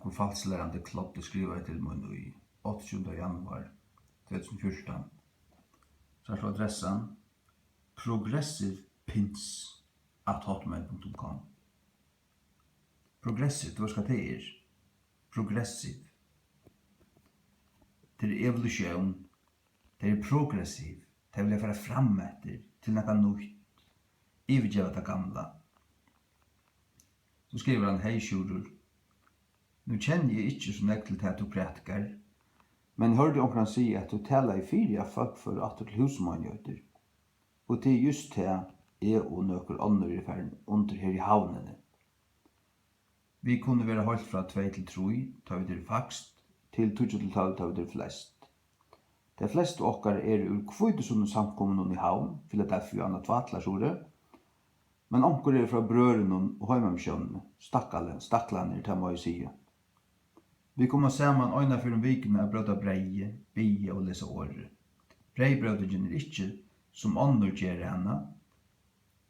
onkur falslærande klodde skriva til mun i 28. januar 2014. Så slår adressan progressivepins@hotmail.com. Progressive, hva skal det er? Progressive. Det er evolusjon. Det er progressiv. Det vil jeg fara fram etter til noe nytt. Ivergjeva det gamla. Så skriver han, hei sjurur. Nu kjenner jeg ikke så nekk til det du prætkar, men hørte omkran si at du taler i fyra folk for at du til husmannjøter. Og det er just det jeg og nøkker ånder i ferden under her i havnene. Vi kunne være holdt fra 2 til 3, ta vi til fakst, til 2 til 12, ta vi til flest. De fleste okkar er ur kvoidesund samkommun i havn, Philadelphia og Tvatlasjore, men onkur er fra brøren og heimamsjønne, stakklaner til må jeg sige. Vi kommer saman øyna for vikene av brøda breie, bie og lesa året. Breibrødingen er ikke som ånder gjør henne,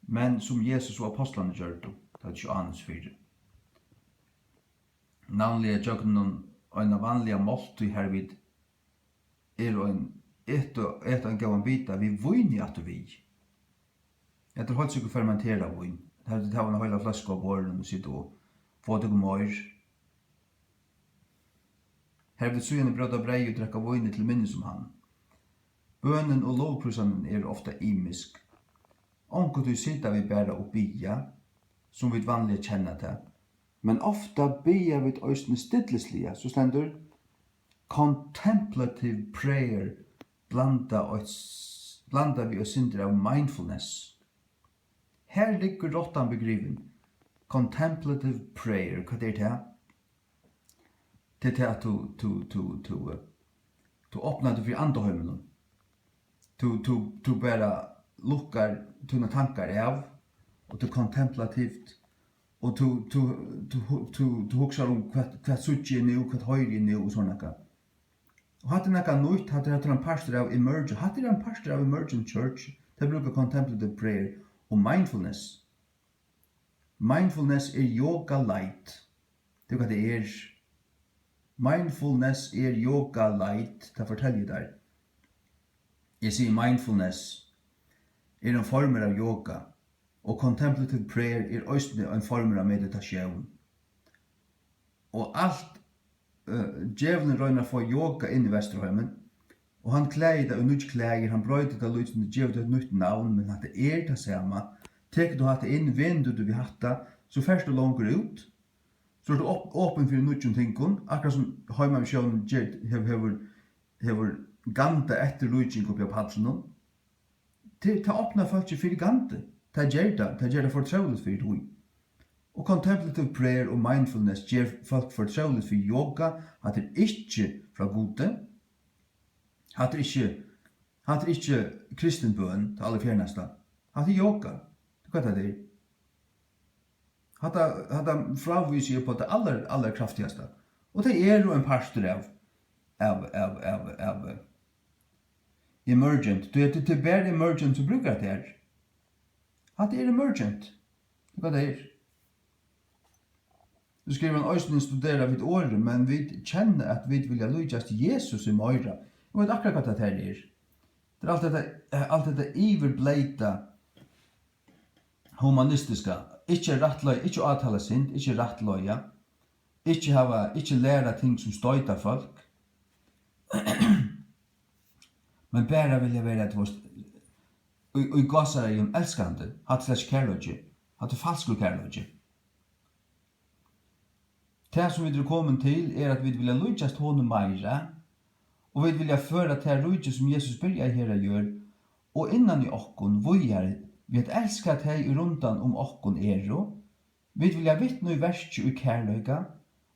men som Jesus og apostlene gjør det, det er ikke annet fyrir. Navnlig er jøkken øyna vanlige måltid hervid er et en gavan bita vi vun i at vi. Jeg tror holdt sikkert fermentera vun. Det har en høyla flaske av båren og sitte og få det gomor. Her vil sugene brød og brei og drekka vun til minne som han. Bønnen og lovprusanen er ofta imisk. Onko du sitter vi bæra og bia, som vi vanlige kjenner til. Men ofta bia vi òsne stilleslige, så stendur contemplative prayer blanda vi og synder av mindfulness. Her ligger rottan begriven. Contemplative prayer, hva det er det? Det er at du åpner det for andehøymelen. Du bare lukkar tunne tankar av, og du kontemplativt, og du huksar hva suttje er nu, hva høyre er nu, og sånn noe. Og hatt er noe nytt, hatt er en pastor av Emergent, hatt er en pastor av Emergent Church, det bruker contemplative prayer og mindfulness. Mindfulness er yoga light. Det er hva det er. Mindfulness er yoga light, det forteller jeg der. Jeg sier mindfulness er en form av yoga, og contemplative prayer er også en form av meditasjon. Og alt djevelen røyner få yoga inn i Vesterheimen, og han klæger det og nytt klæger, han brøyder det lyst, og gjør det et nytt navn, men at det er det samme. Tek du hatt det inn, vindu du vil hatt det, så først du langer ut, så er du åpen for nytt tingene, akkurat som Heimamsjøen hever ganta etter lujing oppi av pallen. Det åpner folk ikke for gante. Det gjør det fortraulet for det. Og contemplative prayer og mindfulness gjør folk fortraulet for yoga, at det ikke fra gode, at det ikke kristenbøn til alle fjerneste, at det yoga. Hva er det? At det fraviser på det aller kraftigste. Og det er jo en pastor av emergent. Det er bare emergent som bruker det her. At det er emergent. Hva det er? Du skriver en øyne studere vidt året, men vi kjenner at vi vil lydjast Jesus i møyra. Jeg vet akkurat hva det her er. Det er alt dette iverbleita humanistiska. Ikke rattløy, ikke avtale sint, ikke rattløya. Ikke lære ting som støyter folk. Men bare vil jeg være at og gassar er en elskande, hatt slags kærløgje, hatt falsku kærløgje. Det som vi er kommet til er at vi vil lydjast hånden meira, og vi vil føre til rydje som Jesus byrja her å gjøre, og innan i okkon, vi at elska teg rundan okkon vi vil vittne i verskje og kærløyga,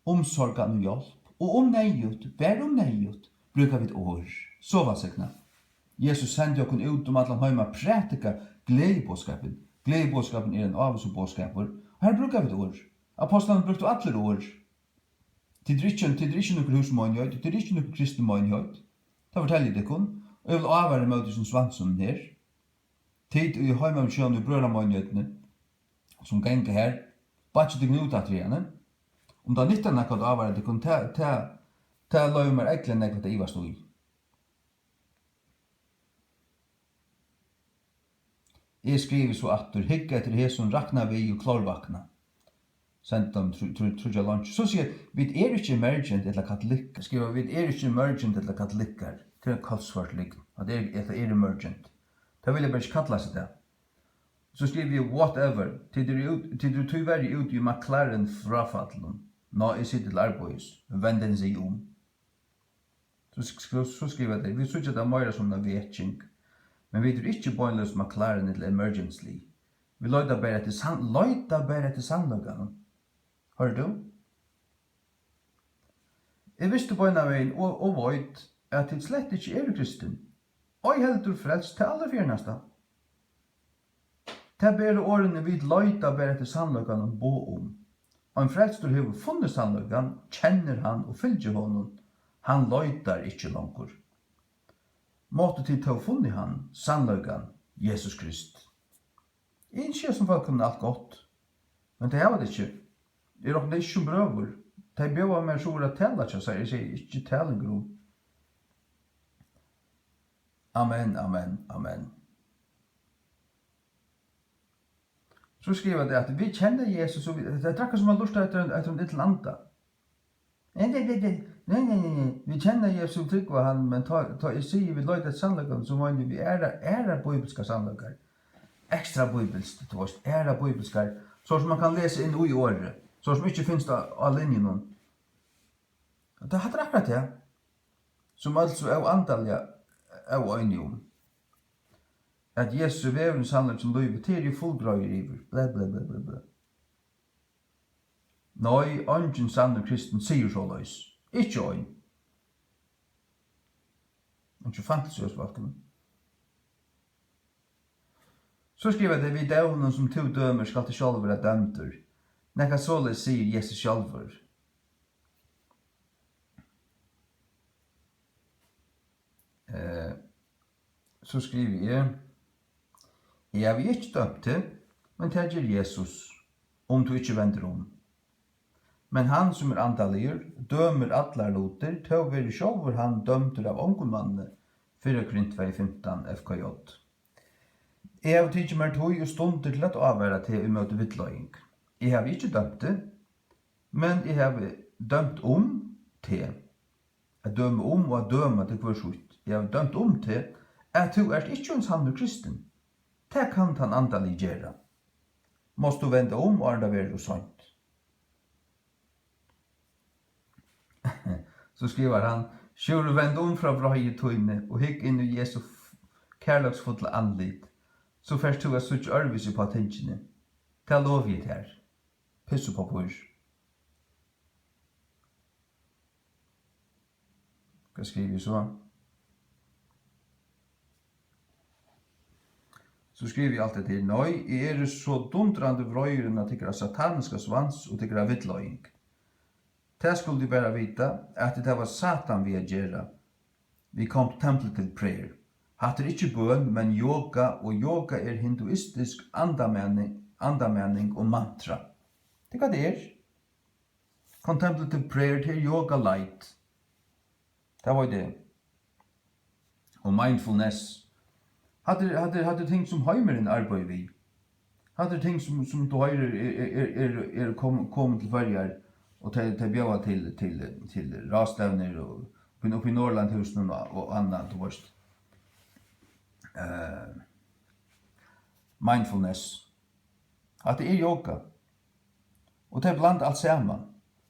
omsorgan og hjelp, og neiut, vær neiut, brukar vi et år. Så var segna. Jesus sendte okkon ut allan heima prætika gledebåskapen. Gledebåskapen er en avs og båskaper, og her brukar vi et år. Apostlene brukte alle år. Det er ikke noe husmannhøyt, det er ikke noe kristen mannhøyt. Det forteller jeg dekon, og jeg vil avvære med som svansson her. Tid i heimamsjøen og brøramannhøytene, som ganger her, bare ikke det ut at vi henne. Om det nyttar något avvara det kun ta löjmer äcklen något det ivast i. Jeg skriver så attur, hygg etter hesson rakna vi og klorvakna. Sendt dem trudja lunch. Så sier vi ikke emergent eller katolikker. Skriver vi ikke emergent eller katolikker. Det er kaldsvart likn. At det er emergent. Det vil jeg bare ikke kalla seg det. Så skriver vi whatever. Til du tyverri ut i McLaren frafattlun. Nå er sitt til arbeids. Venden seg om. Så skriver det. Vi synes det meira som en vetjing. Men vi er ikke bøgnløs McLaren eller emergency. Vi løyda bare etter sannløgene. Hører du? Jeg visste på en av veien og veit at det slett ikke er kristen. Og jeg heldur frelst til alle fjerneste. Det er bare årene vi løyda bare etter sannløgene bo om. Og en frelstur hever funnet sannløgene, kjenner han og fylgjer honom. Han løydar ikke langer. Måtte til til å funne han, sannløgene, Jesus Krist. Ikke som folk kunne alt godt, men det var det ikke. Det er ikke som brøver. De bjør mer så å tale til seg, jeg sier ikke talengrov. Amen, amen, amen. Så skriver det at vi kjenner Jesus, og det er akkurat som han lurt etter en liten anda. Nei. Vi kjenner Jesus og tryggva han, men ta jeg sier vi løyder sannløkene, så mener vi æra bibelska sannløkene. Ekstra bibelsk, æra bibelskar, så som man kan lese inn i året, så som ikke finnes av linjen. Det hadde akkurat det, som altså er andalja av øyne om. At Jesus er vevren sannløk som løyver til i fullgrøyer iver, bla bla bla bla bla. Nei, ungen sann kristen sier så løys. Ikke øyn. Ikke fantasiøs valgene. Så skriver det vi døvnen som to dømer skal til selv være dømter. Nekka såleis sier Jesus sjálfur. Så skriver jeg har ikke dømt til, men det gjør Jesus, om du ikke vender om. Men han som er andalier, dømer atlar loter, til å være sjálfur han dømter av ongelmanne, 4 Korint 2:15 FKJ. Jeg har tidsi mer tog og stunder til at avværa til i møte vittløying. Jeg har ikke dømt det, men jeg har dømt om til. Jeg dømer om og jeg dømer til hver sutt. Jeg har dømt om til at du er ikke en sann kristen. Det kan han andalig gjøre. Måst du vende om og arda være sant. Så skriver han, sjur vend om fra vrøye tøyne og hikk inn i Jesu kærlagsfulle anlit, så først du er sutt ørvis på tingene. Det lov jeg her. Pissu på pur. Hva skriver vi så? Så skriver vi alltid til, nøy, jeg er så dundrande vrøyren at tykker av sataniska svans og tykker av vittløying. Det skulle de bare vite at det var Satan vi gjøre. Vi kom til templated prayer. Hatt er ikke bøn, men yoga, og yoga er hinduistisk andamening og mantra. Det hva det er? Contemplative prayer til yoga light. Det var det. Og mindfulness. Hadde ting som heimeren arbeider vi. Hadde ting som du høyrer kommet til førjar, og til bjøva til rastevner og oppe i Norrlandhusen og annet, du vet. Mindfulness. At det er yoga. Og det er blant alt sammen.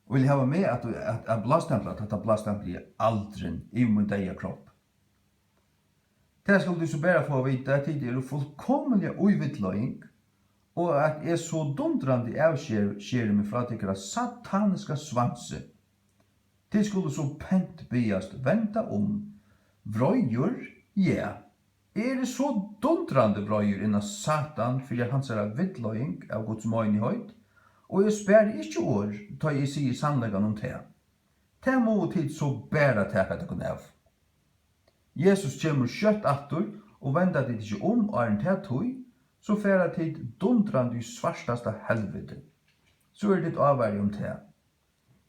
Og vil ha med at blastemplet, at blastemplet er aldren i min deia kropp. Det skal du så bare få vite at det er fullkomlig uvitløying, og at jeg så dundrande avskjer meg fra tykker av sataniska svanse. Det skulle så pent biast venta om. Vrøyjur, ja. Er det så dundrande vrøyjur innan Satan for hans er vitløying av Guds møynighet, og jeg spør ikke år da jeg sier sannleggen om det. Det må tid så bare teka det kunne av. Jesus kommer kjøtt atter og vender det ikke om og en tog, så færa tid dundrande i svartaste helvete. Så er det avværig om det.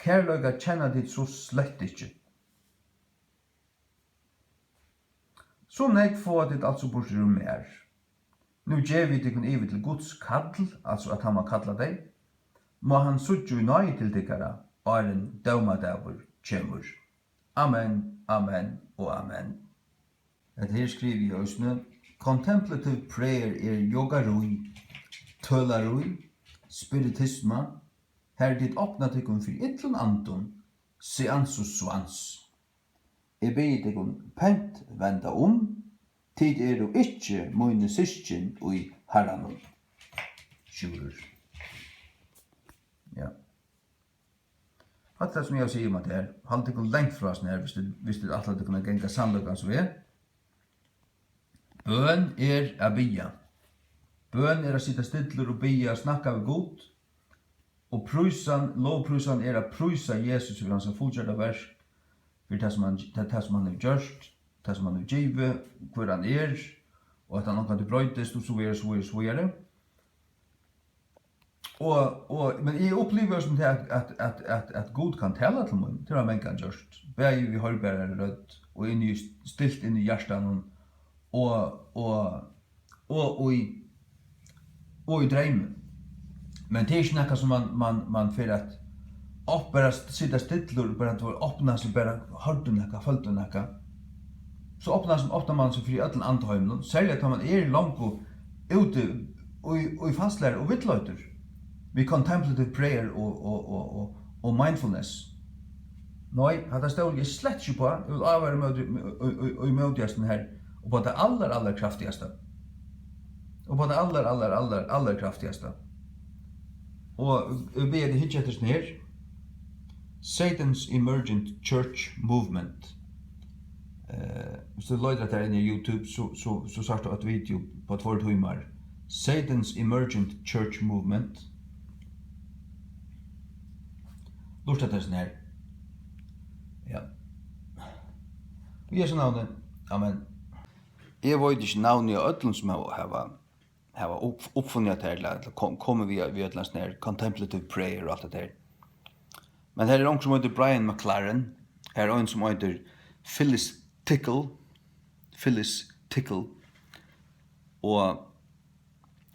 kærleika kjenner dit så slett ikke. Så nek få dit altså bort ur mer. Nu gjev vi tikkun ivi til Guds kall, altså at han må kalla deg. Må han sutju i nøy til tikkara, en dømadavur kjemur. Amen, amen og amen. Et her skriver jeg også, contemplative prayer yogarui, tølarui, spiritisma, her dit åpna tikkun for ytlun antun, seans og svans. Jeg ber tikkun pent venda tid du ikkje mine syskjen og i herranum. Sjurur. Ja. Hatt det som jeg sier om at det her, halt tikkun lengt fra oss her, hvis du atlet kunne genga sannløkans ved. Bøn a bia. Bøn a sitta stillur og bia og snakka ved god. Og lovprusan a prusa Jesus for hans fullgjørda verk, for det som han har gjørst, det som han har givet, hvor han og at han omkant brøytest, og så videre. Men jeg opplever som det at God kan tala til meg, til han kan gjørst. Begge vi hørbærer rødt, og stilt inn i hjertan, og i dreimen. Men det ikke noe som man får at bare sitte stillur, bare at det åpner seg, bare hørte noe, følte noe. Så åpner man seg fri ødelen antahøymene, særlig at man langt ute og i fastlærer og vittløyter. Vi contemplative prayer og mindfulness. Nei, hadde stål jeg slett ikke på, jeg vil avvære i møtgjesten her, og på det aller kraftigaste. Og på det aller kraftigaste. Og jeg ber det hitje etter her. Satan's Emergent Church Movement. Hvis du løyder at det er inne i YouTube, så sagt du et video på 2 timer. Satan's Emergent Church Movement. Lurt at det er sånn her. Ja. Vi er så navnet. Amen. Jeg vet ikke navnet i ødelen som har oppfunnet her, eller kommer vi et eller annet her, contemplative prayer og alt det her. Men her er noen som heter Brian McLaren, her er en som heter Phyllis Tickle, og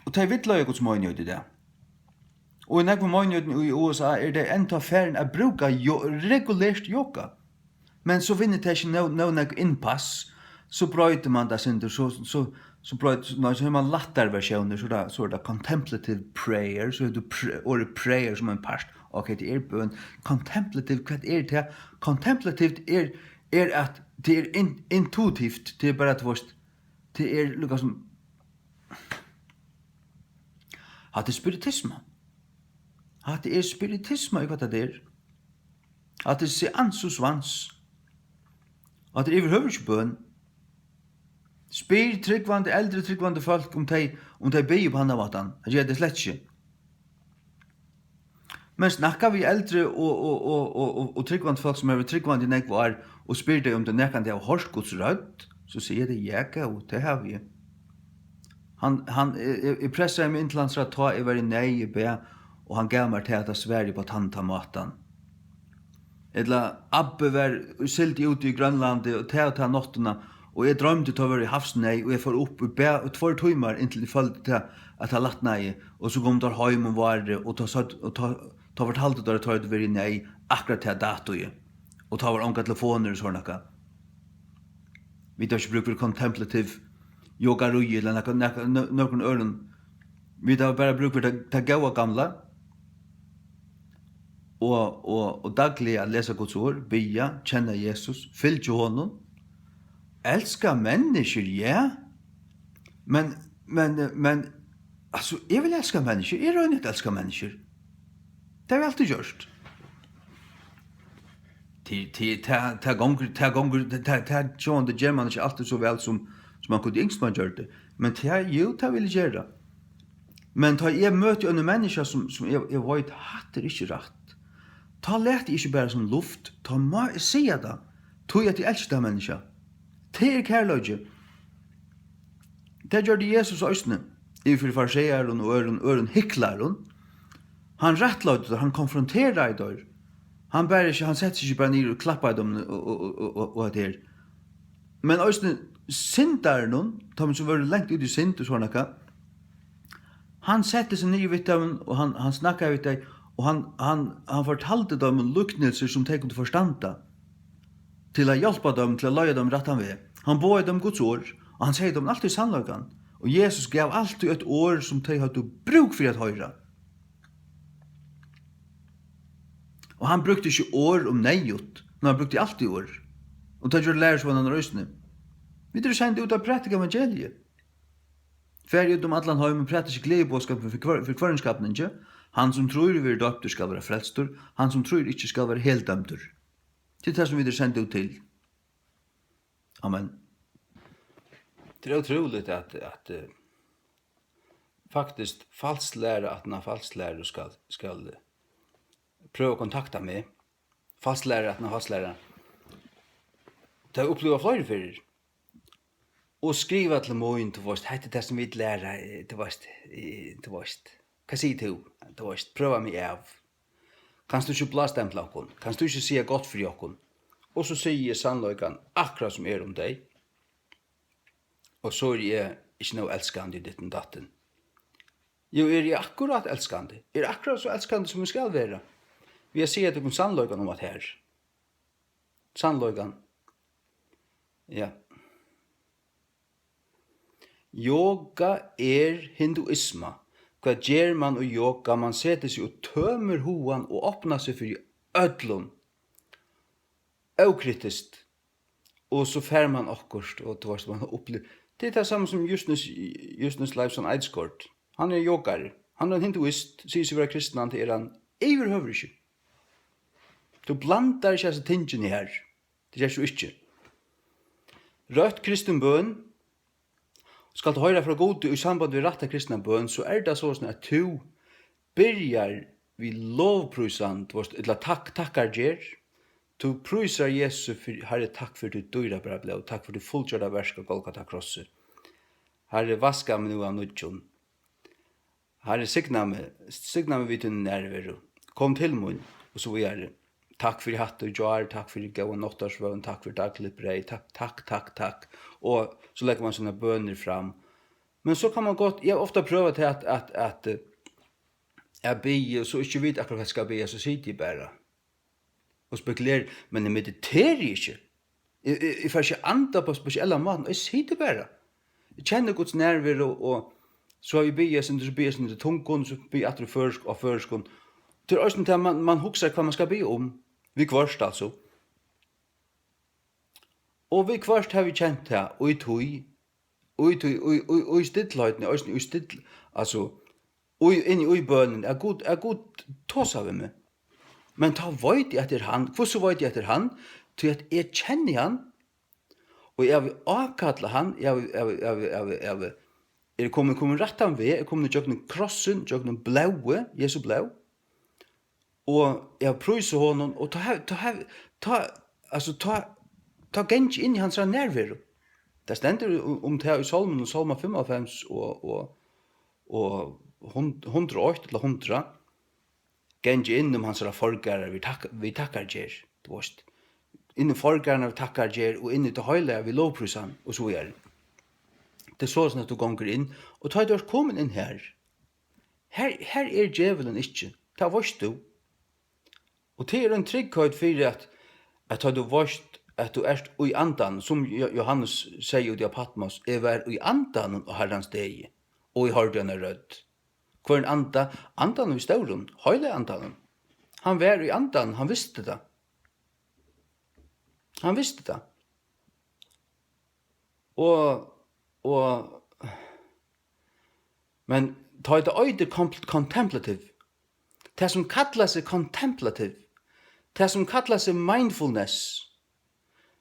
det er vittløy hos mange i det. Og i nekva mange i USA er det enda ferien å bruke regulært yoga. Men så vinner det ikke noe innpass, så brøyter man det sin, så har man lattere versjoner, så er det contemplative prayer, så er det prayer som en part. Ok, det er bøn. Contemplative, hva er det? Contemplativt er at det er intuitivt, det er bare at det er lukka som at det er spiritisme. At det er spiritisme i hva det er. At det er seans og svans. At det er overhøvers bøn. Spyr tryggvande, eldre tryggvande folk om de beger på henne vatan. Det gjør det slett ikke. Men snakkar vi eldre og tryggvande folk som er tryggvande i nekvar og spyr deg om det nekkande av horskots rødt, så sier det jæka, og det har vi. Jeg presser meg inn til hans rett, jeg var i nei i be, og han gav meg til at jeg sverger på tantamaten. Eller Abbe var silt ute i Grønlandet og ta nottene, og jeg drømte til å være i havsnei, og jeg får opp og be 2 timer inntil jeg følte til at jeg latt nei, og så kom der hjem og var det, og ta fortalte der at jeg var i nei akkurat til datoet, og ta var unga telefoner og sånn noe. Vi tar ikke bruk for contemplative yogarui eller noen øren. Vi tar bare bruk for det gode gamle, og daglig å lese Guds ord, bia, kjenne Jesus, fylke honom, elska mennesker, ja, men altså, jeg vil elska mennesker, jeg røyner ikke elska mennesker. Det har vi alltid gjort. Ta gonger, det gjør man ikke alltid så vel som man kunne yngst man gjør det. Men det vil jeg gjøre. Men ta jeg møter en menneske som jeg vet hatter ikke rett. Ta lät det ikke bare som luft, ta må jeg si det. Tog jeg til elskede menneske. Det er kærløyge. Det gjør det Jesus østene. I for fariseren og øren hykkleren. Han rettløyde det, han konfronterer det. Han bär ikke, han setter ikke bare ned og klapper dem og det her. Men også syndar noen, tar man så var lengt ut i synd og sånn akka, han setter seg ned vidt dem, og han snakker vidt dem, og han fortalte dem luknelser som de kunne forstanda, til å hjelpe dem, til å løye dem rett han ved. Han bøy dem Guds ord, og han sier dem alltid sannløkene. Og Jesus gav alltid et ord som de hadde bruk for å høre. Og han brukte ikke ord om nejut, men han brukte alltid ord. Og det gjør lærer som han røysene. Vi er sendt ut av prætika evangeliet. Færdig ut om allan heim og prætis ikke gledebåskap for kvarenskapen ikke. Han som tror vi er døpter skal være frelstor, han som tror ikke skal være helt dømter. Det er det som vi er sendt ut til. Amen. Det er utroligt at faktisk falsklærer at han falsklærer skal prøve å kontakta meg. Falsklærer at han falsklærer. Det har opplevd flere fyrir. Og skriva til moin, du veist, hei det som vi lærer, du veist, hva sier du? Du veist, prøva meg av. Kanst du ikke blastempla okkur? Kanst du ikke sige godt for okkur? Og så sier jeg sannløykan akkurat som om deg. Og så jeg ikke noe elskande i ditten datten. Jo, jeg akkurat elskande. Jeg akkurat så elskande som jeg skal være. Vi har sier til sannløykan om at her. Sannløykan. Ja. Yoga hinduisma. Hva gjør man og yoga? Man setter seg og tømer hoan og åpner seg for ødlun. Aukritiskt. Og så fær man akkurst, og det var som man har opplevd. Det er det samme som Justus Leifson Eidsgård. Han er yogar. Han er en hinduist, sier seg være kristen, han er han overhøver ikke. Du blandar ikke altså tingene her. Det gjør så ikke. Rødt kristen bøn, skal du høre fra god i samband med rette kristne bøn, så er det sånn at du byrjar vi lovprusan, eller takkar gjer. Du prusar Jesus for, Herre, takk for du dyra bra blod, takk for du fullgjørda versk av Golgata krosset. Herre, vaska meg nu av nudjon. Herre, signa meg vidt din nærvero. Kom til mun, og så vi er takk for hatt og jar, takk for gau nottarsvøn, takk for daglig brei, takk. Og så legger man sånne bønner fram. Men så kan man godt, jeg har ofta prøvet til at jeg ber, så ikke vet akkurat hva jeg skal be, så sitter jeg bare og spekulerer, men jeg mediterer ikke. Jeg får ikke anda på spesielle måten, jeg sitter bare. Jeg kjenner Guds nærvær, og så har jeg ber til tungen, så ber jeg etter førskånd. Det er også til at man husker hva man skal be om. Vi kvarst altså. Og vi kvarst har vi kjent det, og i stillhøyden, altså, inni i bønnen, er god tåsa ved meg. Men ta veit jeg etter han, hvordan veit jeg etter han? Til at jeg kjenner han, og jeg vil avkattle han, jeg er kommet rett han ved, jeg er kommet til krossen, til blaue, Jesu blau, og jeg prøyser honom, og ta genj inn i hans nærvær. Det stender om det i Salmen, Salma 55 og 108 eller 100, genj inn om hans forgare, vi takkar gjer, du veist. Inn i forgare vi takkar gjer, og inn i det høyla vi lovprysan, og så er det. Det er sånn at du gonger inn, og ta du er kommet inn her. Her er djevelen ikke, ta veist du. Og det er en trygghet for at du veist at du er i andan, som Johannes sier i Patmos, var i andan og herrens deg, og i hardjønne rødd. Hvor en andan i stauren, høyle andan. Han var i andan, han visste det. Han visste det. Men ta det øyde contemplative. Det som kallar seg contemplative, det som kallar seg mindfulness,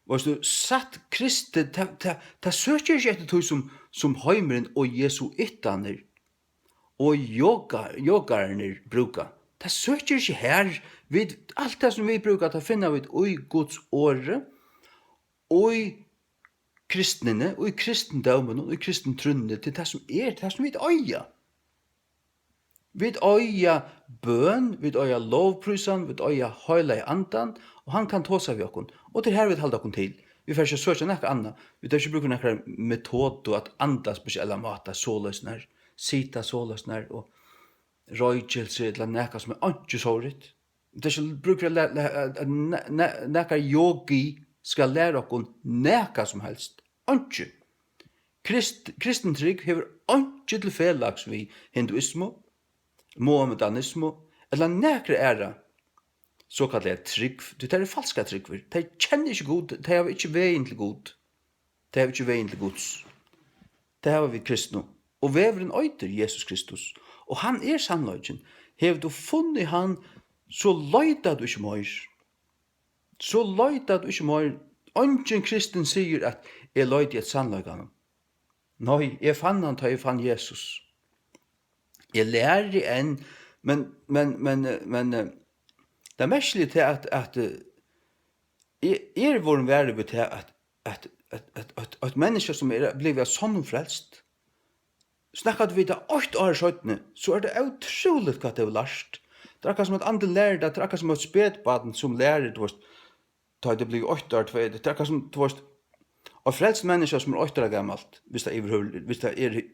var du satt Kristi, det søker ikke etter tog som heimeren og jesuitaner og yogarner brukar. Det søker ikke her, alt det som vi brukar, det finner vi i Guds åre, og i kristnene, og i kristendømen, og i kristentrunnene, til det som vi øya. Vid øya bøn, vid øya lovprysan, vid øya høyla i andan, og han kan tåsa vi okkon. Og til her vi halda okkon til. Vi får ikke søkja nekka anna. Vi tar ikke bruka nekka metodo at anda spesiella mata, såløsner, sita såløsner, og røykjelse, eller nekka som ikke sårit. Det er ikke bruka nekka yogi skal læra okkon nekka som helst. Ikke. Kristen trygg hever ikke til felags vi hinduismo, mohammedanismo, eller nekre æra såkallega trygg. Det er falska tryggver. De kjenner ikke god, de har ikke veien til god. De har ikke veien til gods. Det har vi kristne. Og veveren øyter Jesus Kristus. Og han er sannløgjen. Hev du funnet han, så løyta du ikke mer. Så løyta du ikke mer. Ingen kristen sier at jeg løyta et sannløgjen. Nei, jeg fann han, jeg fann Jesus. Jeg lærer enn, men det mestlige til at er våren verre ved til at mennesker som er blevet sånn frelst, snakket vi det 8 år skjøttene, så er det utrolig hva det er lært. Det er akkurat som at andre lærer det, det er akkurat som at spedbaden som lærer, da det blir 8 år, det er akkurat som, og frelst mennesker som er 8 år gammalt, hvis det er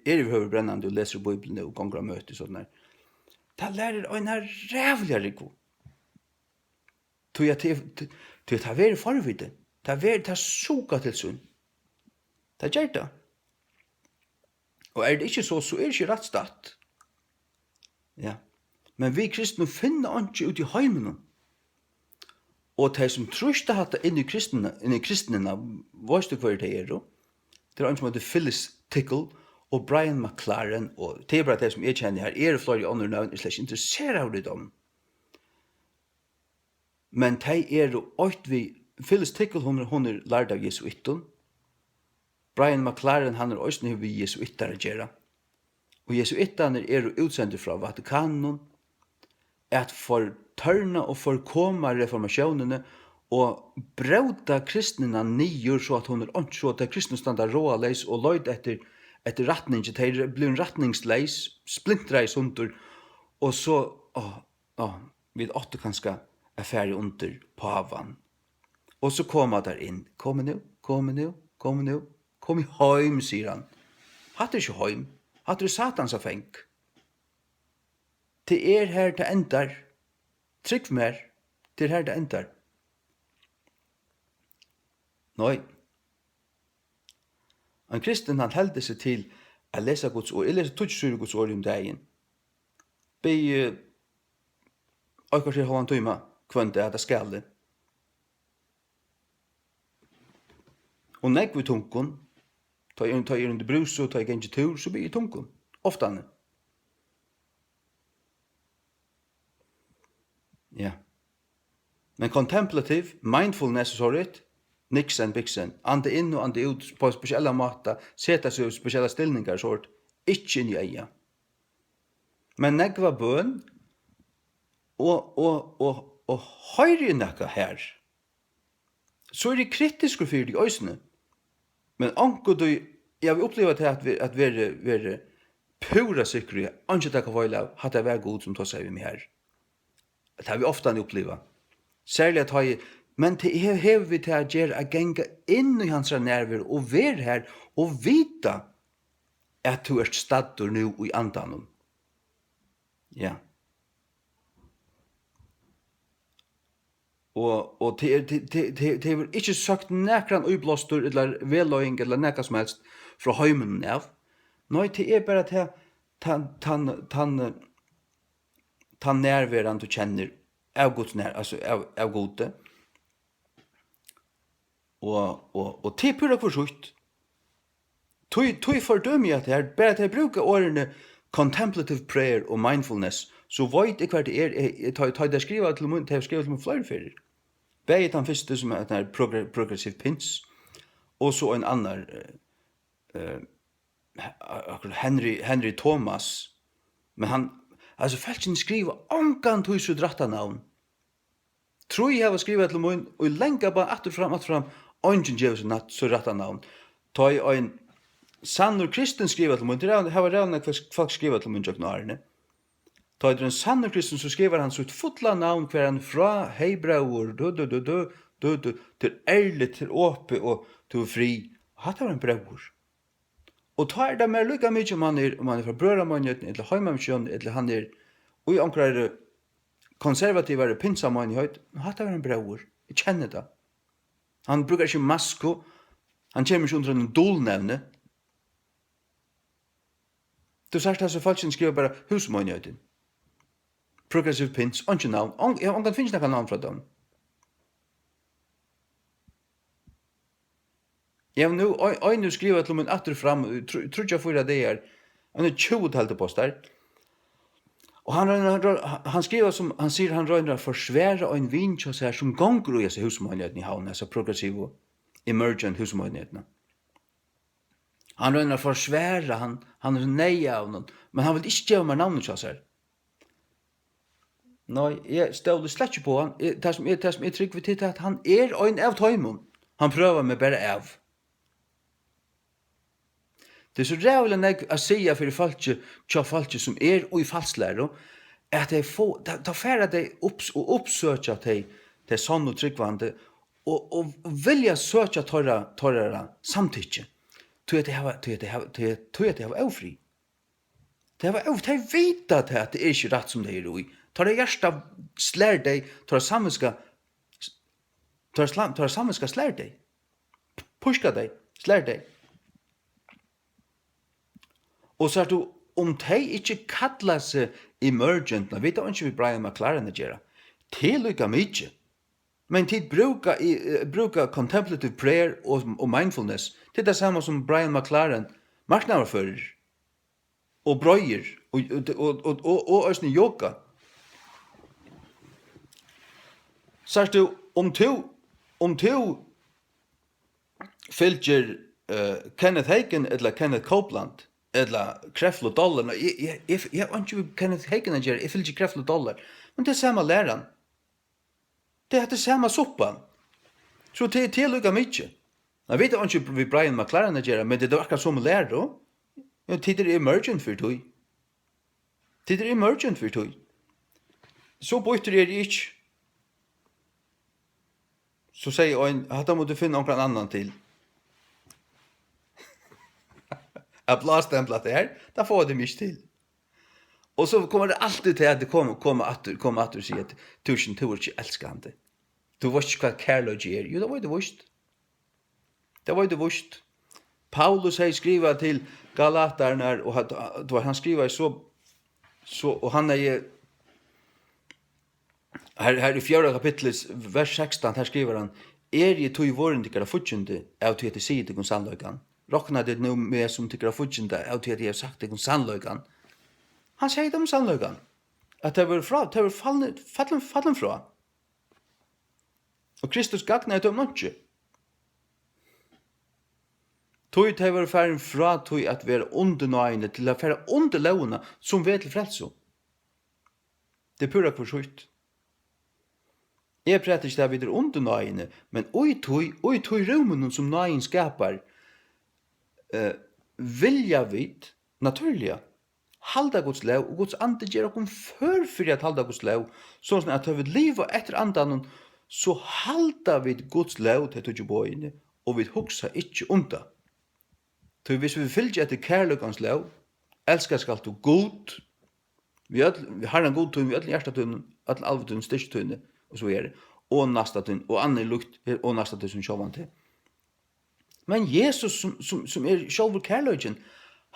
i høyre brennende og leser Bibelen og gonger og møter sånn der, det lærer en her rævlig rikko. Det har vært forvidet. Det har vært suga til sunn. Det gjør det. Og er det ikke så er det ikke rett start. Ja. Men vi kristne finner ikke ut i heimen. Og de som trøste hatt det inn i kristnene, vet du hva det er? Det er en som heter Phyllis Tickle og Brian McLaren, og det er bare det som jeg kjenner her, er det flere andre navn, jeg er slett interessert av det dem. Men de er øyt vi, Phyllis Tickle, hun er lærd av jesuitten. Brian McLaren, han er også vi jesuitter å gjøre. Og jesuittene er utsendt fra Vatikanen, at fortørne og forkoma reformasjonene, og brauta kristnene nyer, så at hun er ikke så at kristne standa råaleis og løyd etter retning, det blir en retningsleis, splintreis under, og så, vi åtte kanskje affære under pavan. Og så kommer der inn, kom i heim, sier han. Hatt er ikke heim, hatt er satans av feng. Det er her det endar. Trygg mer, det er her det endar. Nei. En kristen han helder seg til å lese Guds ord, eller lese Guds ord om dagen. Be akkurat til halvan tøyma, kvønte at det skal det. Og nek vi tunkun, ta er under brus og ta er gengi tur, så blir jeg tunkun. Ofta han. Ja. Men contemplative, mindfulness, nixen, bixen, ande inn og ande ut på spesiella måter, seta seg i spesiella stilningar, ikke inn i eia. Men negva bøn, og høyre nekka her, så er det kritisk for de øysene. Men anker du, jeg vil oppleva til at være pura sikre, anker takk av høyla, hatt det vært god som tar seg vi med her. Det har vi ofta oppleva. Særlig at har men det hever vi til å gjøre å genga inn i hans nerver og være her og vita at du er staddur nu i andanen. Ja. Og det er ikke sagt nekran uiblåstur eller veløying eller nekka som helst fra heimen av. Nei, det er bare til tan nærværen du kjenner av Guds nær, altså av gode. Og det er pura for sutt. Tøy fordømmer jeg at det er, bare til å bruke årene contemplative prayer og mindfulness, så vet jeg hva det er, tar det skrivet til munn, til flere ferier. Begge den første som er progressive pins, og så en annan Henry Thomas, men han, altså felten skriver omgang til så dratta navn. Tror jeg har skrivet til munn, og lenka bare atter fram, ongen gjør så dratta navn. Ta i en sannur kristen skrivet til munn, det har rævna folk skrivet til munn, Ta er en sanne kristen, så skriver han sitt fotla navn hver han fra heibraur, til ærlig, til åpe og til fri. Hatt var en braur. Og ta det mer lukka mykje om han er fra brøramanjøten, eller heimamisjøen, eller han er og i omkrar konservativare pinsamanjøt, hatt var en braur. Jeg kjenner det. Han brukar ikke masko, han kommer ikke under en dolnevne. Du sagt det så folk som skriver bare husmanjøten. Progressive pins, ikke navn. Han kan finne noen navn fra dem. Jeg har nu skrivet til min atter fram, tror jeg for det er, han er 20-tallet på der. Og han skriver som, han sier han røyner å forsvære en vinkjøs her som gonger i husmøynheten i havn, altså progressive, emergent husmøynheten. Han røyner å forsvære, han er nei av noen, men han vil ikke gjøre meg navnet kjøs her. Nei, jeg stod slett ikke på han. Det som jeg trykker til at han er en av tøymon. Han prøver meg bare av. Det er så rævlig nek å si for folk som er og i falslære, at de får, da færre de oppsøker til sånn og tryggvande, og vilja søke tørre samtidig. Tog at de har avfri. De vet at det er ikke rett som det er i. Tar det hjärsta slär dig, tar samiska slär dig. Pushka dig, slär dig. Og så er du, om de ikke kallar seg emergent, nå vet jeg ikke vi Brian McLaren gjør, til lykka mykje. Men tid bruka contemplative prayer og mindfulness, til det samme som Brian McLaren marknadsfører, og brøyer, og østene yoga. Så er du, om du fylgjer Kenneth Hagin eller Kenneth Copeland, eller Creflo Dollar, jeg har ikke Kenneth Hagin gjør, jeg fylgjer Creflo Dollar, men det er samme læren. Det er det samme suppan. Så det er tillukka mykje. Jeg vet ikke vi Brian McLaren gjør, men det er akkurat som lærer da. Det er emergent for tog. Det er emergent for tog. Så bytter jeg ikke. Så sier jeg, at da må du finne noen annan til. Jeg blastemplet det her, da får jeg det mye til. Og så kommer det alltid til at det kommer atter og sier at du er ikke elskende. Du vet ikke hva kærløy er. Jo, det var det vust. Det var det vust. Paulus har skrivet til Galaterne, og han skriver så og han er her i 4. kapitlet, vers 16, her skriver han, jeg tog våren tykkere futjende av til at jeg sier til sannløykan. Rokna det nå med som tykkere futjende av til at jeg har sagt til sannløykan. Han sier det om sannløykan. At det var fallen fra. Og Kristus gagna det om noe. Tog det var færen fra tog at være under nøyene til å fære under lovene som vi er til frelse. Det er pura forsøkt. Jeg prater ikke det videre under nøyene, men oi tog rommen som nøyen skapar, vilja vid, naturliga, halda Guds lov, og Guds ande gjør okkur for at halda Guds lov, sånn at vi livet etter andan, så halda vi Guds lov til tog bøyene, og vi hugsa ikke undan. Så hvis vi fylgjer etter kærløkans lov, elskar skal du god, vi har en god tøyne, vi har hjertetøyne, at alvetøyne, styrstøyne, og så er det, og nastatøyne, og andre lukt, og nastatøyne som sjåvan til. Men Jesus, som er sjålvur kærløyken,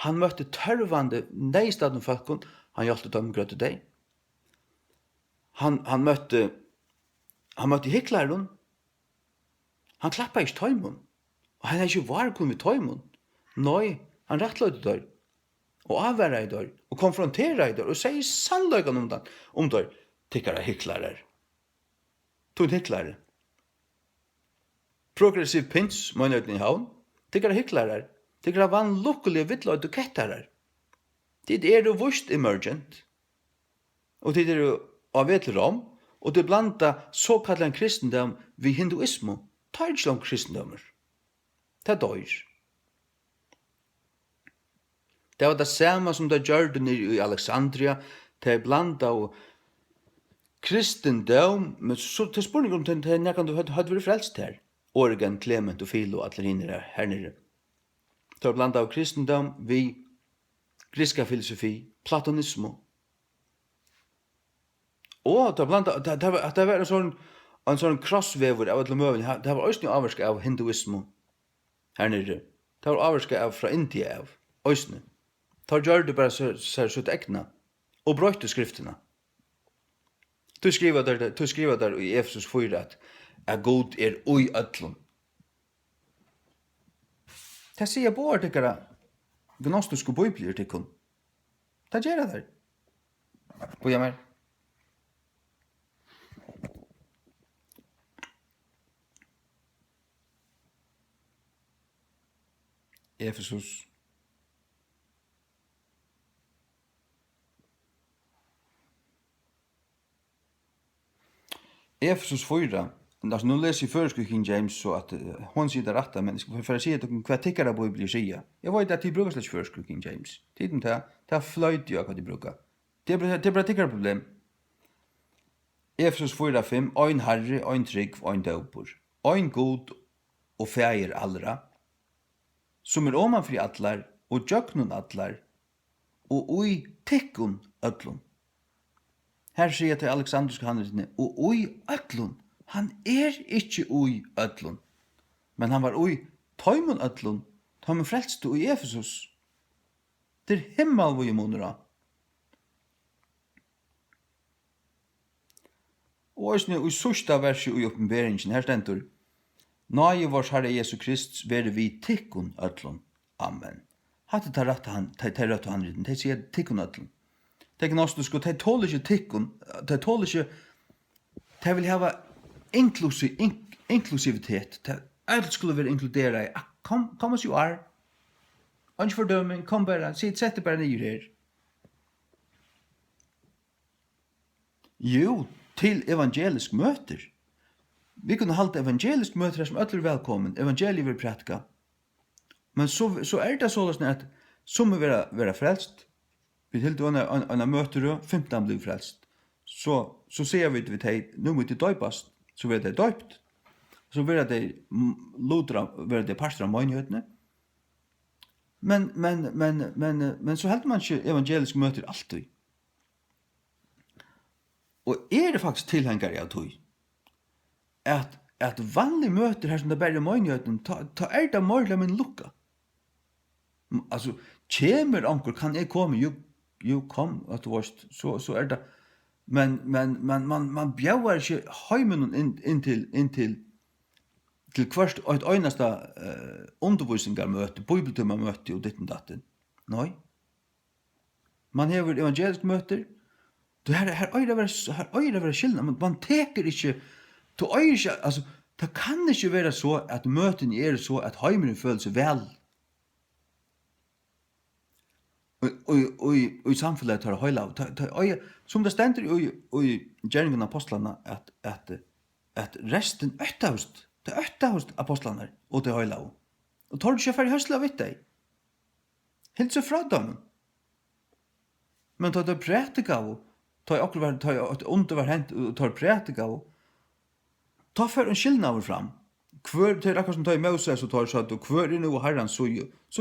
han møtte tørvande neistadene folkene, han hjelpte dem grøtte deg. Han møtte hiklaren, han klappa ikke tøymon, og han er ikke varkom i tøymon. Nei, han rettløyde der, og avværa i der, og konfrontera i der, og sier sannløygan om der, tykkara hiklarer. Tog hiklare. Progressive pins, møynøyden i havn, tykkara hiklarer, tykkara vannlukkelige vittløyde og kettarer. Det er jo vust emergent, og det er jo av vetlerom, og det blanda såkallan kristendom vid hinduismo, tar ikke om kristendommer. Det er døyr. Det var det samme som det gjør det i Alexandria, Det blanda og kristendom, men så til spørning om det nekan du hadde vært frelst her. Origen, Clement og Philo og alle hinner her nere. Det blanda av kristendom, vi griska filosofi, platonismo. Og det blanda, det var en sånn krossvever av alle møvene. Det var også avvarska av hinduismo her nere. Det var avvarska av fra India av, også. Det gjør det bare så egna og brøyte skriftene. Du skriver der i Efesus 4 at God ui öllum. Det sier både tykkara gnostiske bibler tykkun. Det gjør det der. Boja mer. Efesus Efesus 4, altså nu leser jeg først King James så at hon sier det rette, men jeg skal for å si at hva tikkere bibler sier. Jeg vet at de bruker slett først King James. Tiden til det fløyt jo hva de bruker. Det er bare tikkere problem. Efesus 4:5, ein herre, ein trygg, ein døpur. Ein god og fægir allra, som oman fri allar, og jøgnun allar, og ui tikkun öllum. Her sier til Alexandriske handelsene, og ui öllun, han ikkje ui öllun, men han var ui tøymun öllun, tøymun frelstu i Efesus. Det himmel vi munra. Og i sørsta verset i oppenberingen, her stendur, Nøye vårs Herre Jesu Krist, være vi tikkun öllun. Amen. Hatt det rett han ritten, de sier tikkun öllun. Det er gnostiske, de tåler ikke tikkun, de tåler ikke, de vil hava inklusivitet, alt skulle være inkludera i, kom as you are, ikke fordøming, kom bare, sett det bare nye her. Jo, til evangelisk møter. Vi kunne halte evangelisk møter som ødler velkommen, evangeliet vil prætka. Men så det sånn at som vil være frelst, vi hilde en møter, 15 blir frelst. Så ser vi til at nå må de døypast, så vil de døypt. Så vil de lodra, vil de parstra møgnøtene. Men så heldur man ikke evangelisk møter alltid. Og det faktisk tilhengere av tog, at vanlige møter her som det bare er møgnøten, ta det morla min lukka. Altså, kjemer anker, kan jeg komme? Jo, kom, at du varst, så det. Men man bjauar ikke heimen inntil kvart og et øyneste undervisningarmøte, bibeltummermøte og ditten datten. Nei. Man hever evangelisk møter, her øyre være skillende, men man teker ikke, altså, det kan ikke være så at møten så at heimen føler seg vel. Og i samfunnet tar høyla av. Som det stender i gjerningen av apostlene, at resten øttehust, det er øttehust apostlene og til høyla av. Og tar du ikke ferdig høsla vidt deg. Helt så fra dem. Men tar du prætika av, tar undervar hent og tar prætika av, ta for en skillnad fram. Kvør til akkurat som tar i Moses og tar satt, og kvør nu herran så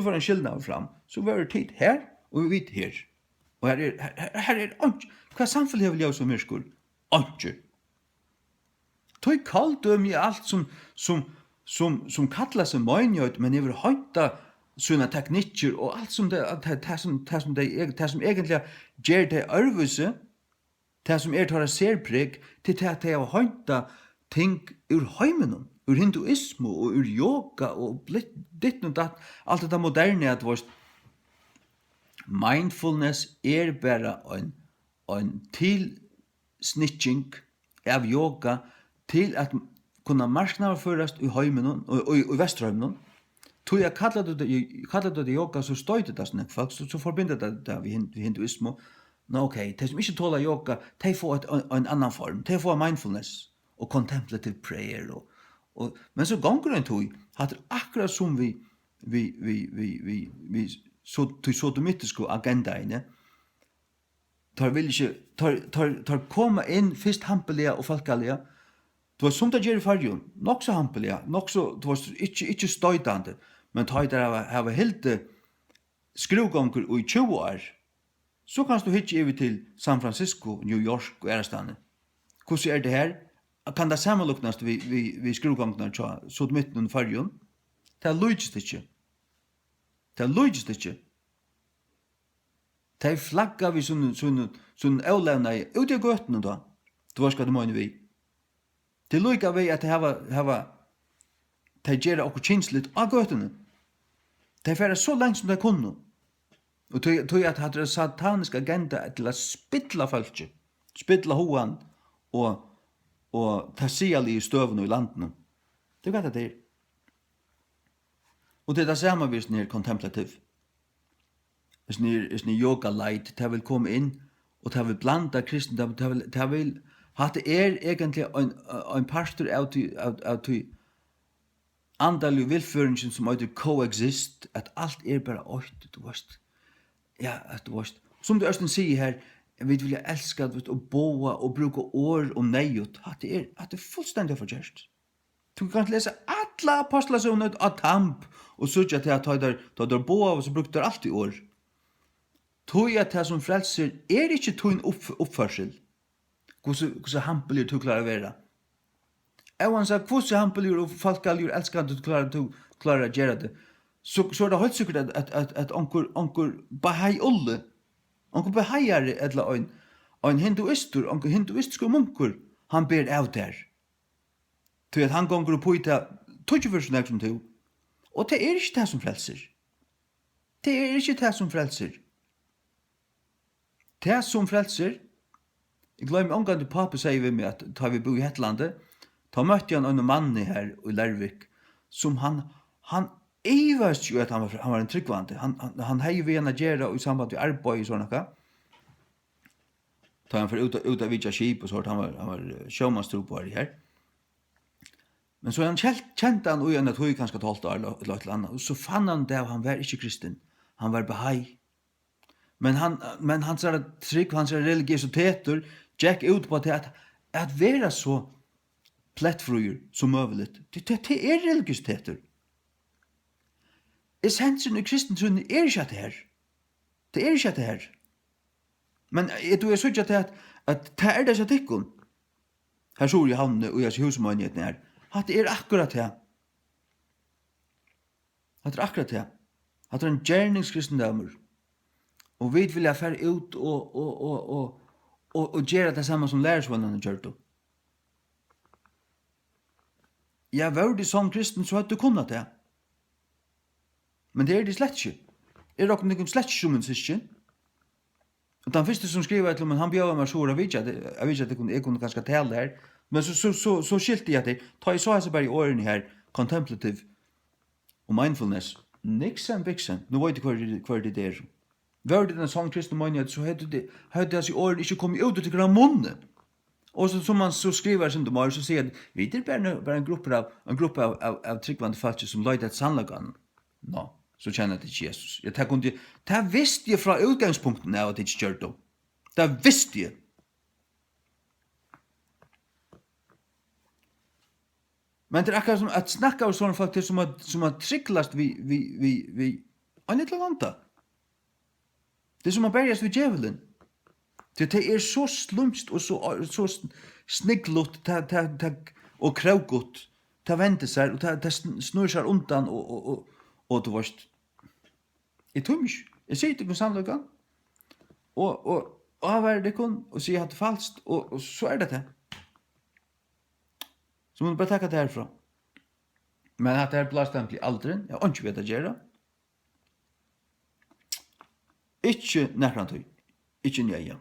får en skillnad fram. Så var det tid her, og vi vet her. Og her anki. Hva samfunnet vil gjøre som myrskur? Anki. Tøy kalt i alt som kallar seg møgnjøt, men jeg vil høyta sånne teknikker og alt som det som egentlig gjør det ørvise, det som tar serpreg, til det jeg har høyta ting ur heimenon, ur hinduismo og ur yoga og ditt og datt, alt det moderne at vårt mindfulness bare en tilsnitching av yoga til at kunna marknadsførast i heimenon og i vestrheimenon. Tog jeg kallar det yoga, så støyte det sånn folk, så forbinder det vi hinduismo. Nå, ok, de som ikke tåler yoga, de får en annan form, de får mindfulness og contemplative prayer men så gonger en tog at akkurat som vi sodomitiske agendaene tar vill ikke, tar komma inn først hampelige og folkelige. Du var som det gjør i fargen, nok så hampelige, nok så, du var ikke støytende, men tar der hava helt skruvgånger i 20 år, så kan du hitje over til San Francisco, New York og ærestane. Hvordan det her? Kan det sammenluknes vi skruvgångene så midt under fargen? Det er løgst ikke. Det er løgst ikke. Det er flagga vi sånn avlevna ute i gøtene da. Du var skal du måne vi. Det er løgga vi at det gjør okkur kynsligt av gøtene. Det er så langt som det kunne. Og tog at hadde satanisk agenda til å spittla folk, spittla hoan og ta sialig i støvene i landene. Det er hva det er. Og det er det samme hvis ni er kontemplativ. Hvis ni yoga light, det vil komme inn, og det vil blanda kristen, det vil ha det egentlig en pastor av til andalig vilføringen som heter coexist, at alt bare åkt, du vet. Ja, at du vet. Som du Østen sier her, vi vil elske å boa og bruke år og nøyot, at det er fullstendig forgjørst. Du kan lese alle apostlasjoner av tamp, og sørge til at da boa, og så brukte du alltid år. Tog at det som frelser ikke tog en oppførsel. Hvordan hampelig du klarer å være. Han sa, hvordan hampelig og falkalig og elskende du klarer å gjøre det. Så er det helt sikkert at onker Bahai Olle, onker Bahaiare, eller en hinduistur, onker hinduistiske munker, han ber av der. Til at han gonger på i det, tog ikke først som til. Og det er ikke det som frelser. Det er ikke det som frelser. Det som frelser, jeg glemmer omgang til pappa sier vi meg at da vi bor i Hetlandet, da møtte jeg en mann her i Lærvik, som han ivast jo at han var en tryggvande. Han hei vi gjerne gjøre i samband med arbeid og sånn noe. Da han var ut av vidja skip og sånt, han var sjømannstruppar her. Men så han kjente han ugen at hun kanskje talt eller et eller annet, og så fann han det, han var ikke kristen. Han var Bahai. Men han sa trygg, hans religiositeter, gikk ut på det at være så plettfruer som møveligt. Det er religiositeter. Essensen i kristentroen er ikke det her. Det er ikke det her. Men du er så ikke at det er det som tikkun. Her så jeg han og jeg husmøynheten her. At det er akkurat det. At det er akkurat det. At det er en gjerningskristendømmer. Og vi vil fære ut og gjøre det samme som lærersvannene gjør det. Jeg var det som kristen, så hadde du kunnet det. Men det er det slett ikke. Er det noen slett ikke som en syskjen? Og den første som skriver til meg, han bjør meg så, jeg vet ikke at jeg kunne ganske tale her, men så skilte jeg til, ta jeg så jeg bare i årene her, contemplative og mindfulness, niksen, biksen, nå vet jeg hva det er. Var det den sånn kristne måned, så hadde jeg i årene ikke kommet ut til grann munnen. Og så som man så skriver som de har, så sier jeg, vi er bare en gruppe av tryggvande folk som løyde et sannlagan. Nå, så kjenner jeg til Jesus. Det visste jeg fra utgangspunkten av at jeg ikke gjør det. Det visste jeg. Men det er akkurat som at snakka av sånne folk som har trygglast vi en eller annet. Det er som å berges ved djevelen. Det er så slumst og så sniglott og kraugott. Det venter seg, og det snur seg undan, og du varst. Jeg tror ikke. Jeg sier til sannløkken. Og avhver det kun, og sier at det er falskt, og så er det det. Så må du bare takke det herfra. Men at det er blåstemt i alderen, jeg har ikke vet å gjøre. Ikke nærkant høy. Ikke nøye.